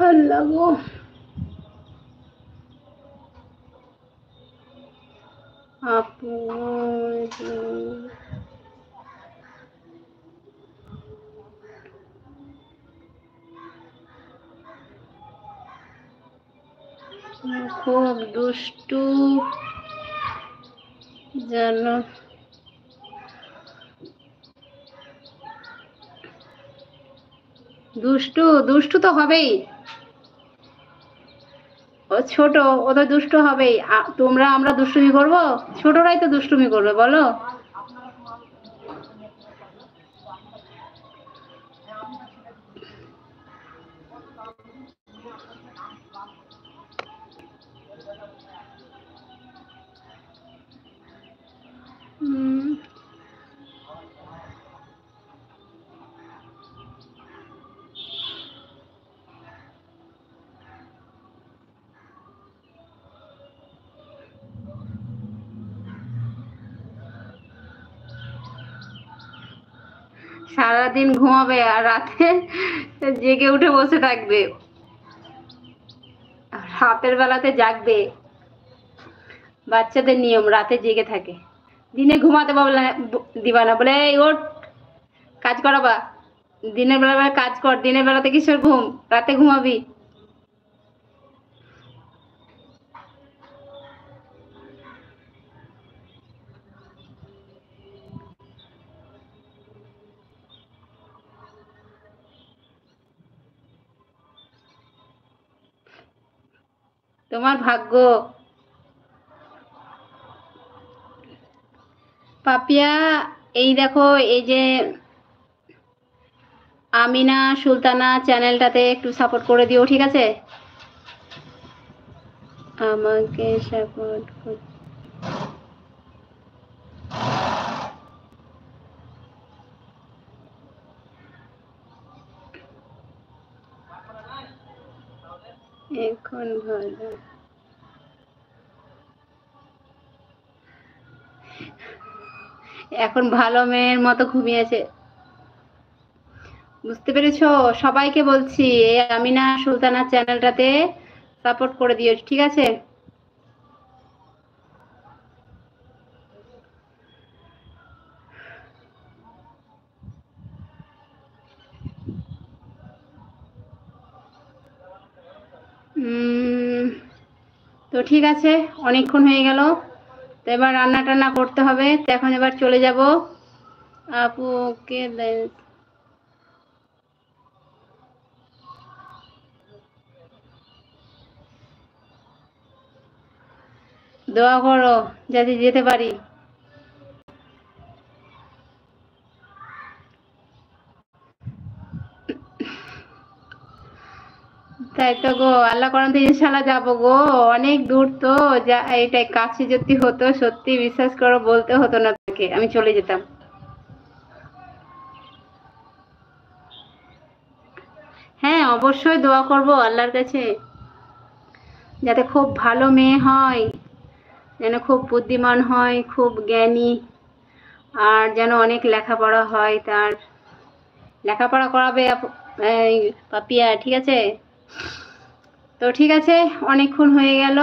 আল্লাহ গো, আপু খুব দুষ্টু জানো। দুষ্টু দুষ্টু তো হবেই, ও ছোট, ও তো দুষ্টু হবেই। তোমরা আমরা দুষ্টুমি করব? ছোটরাই তো দুষ্টুমি করবে বলো। সারাদিন ঘুমাবে আর রাতে জেগে উঠে বসে থাকবে, রাতের বেলাতে জাগবে। বাচ্চাদের নিয়ম রাতে জেগে থাকে, দিনে ঘুমাতে দিবা না, বলে এই ওঠ কাজ করাবা। দিনের বেলা কাজ কর, দিনের বেলাতে কিসের ঘুম, রাতে ঘুমাবি। তোমার ভাগ্য। পাপিয়া, এই দেখো, এই যে আমিনা সুলতানা চ্যানেলটাতে একটু সাপোর্ট করে দিও, ঠিক আছে? আমাকে সাপোর্ট কর। এখন ভালো, এখন ভালো মেয়ের মতো ঘুমিয়েছে, বুঝতে পেরেছো? সবাইকে বলছি এই আমিনা সুলতানা চ্যানেলটাতে সাপোর্ট করে দিও, ঠিক আছে? তো ঠিক আছে, অনেকক্ষণ হয়ে গেল, তো এবার রান্না টান্না করতে হবে, তো এখন এবার চলে যাব। আপুকে দোয়া করো যাতে যেতে পারি। তাই তো গো, আল্লাহ করেন তো ইনশাল্লাহ যাবো গো। অনেক দূর তো, যা এটাই কাছে যদি হতো, সত্যি বিশ্বাস করো বলতে হতো না তাকে, আমি চলে যেতাম। হ্যাঁ অবশ্যই দোয়া করব আল্লাহর কাছে, যাতে খুব ভালো মেয়ে হয়, যেন খুব বুদ্ধিমান হয়, খুব জ্ঞানী, আর যেন অনেক লেখাপড়া হয় তার। লেখাপড়া করাবে এই পাপিয়া, ঠিক আছে? তো ঠিক আছে, অনেকক্ষণ হয়ে গেল,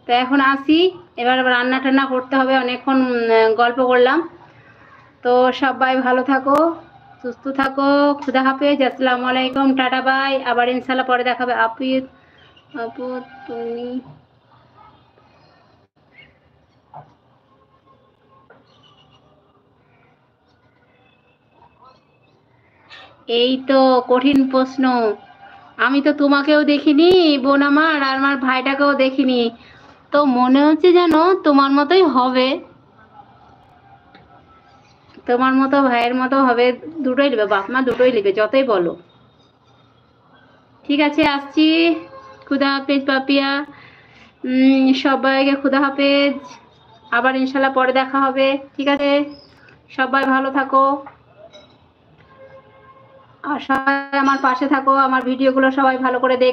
তো এখন আসি। এবার রান্না টান্না করতে হবে, অনেকক্ষণ গল্প করলাম। তো সবাই ভালো থাকো, সুস্থ থাকো, খুদা হাফেজ, আসসালামু আলাইকুম, টাটা বাই, আবার ইনশাল্লাহ পরে দেখাবে। আপু, আপু তুমি এই তো কঠিন প্রশ্ন, আমি তো তোমাকেও দেখিনি বোন আমার, আর আমার ভাইটাকেও দেখিনি, তো মনে হচ্ছে যেন তোমার মতোই হবে, তোমার মতো ভাইয়ের মতো হবে। দুটোই নেবে, বাপ মা দুটোই নেবে, যতই বলো। ঠিক আছে, আসছি। খুদা হাফেজ পাপিয়া, সবাইকে খুদা হাফেজ, আবার ইনশাল্লাহ পরে দেখা হবে, ঠিক আছে? সবাই ভালো থাকো, আর সবাই আমার পাশে থাকো, আমার ভিডিওগুলো সবাই ভালো করে দেখ।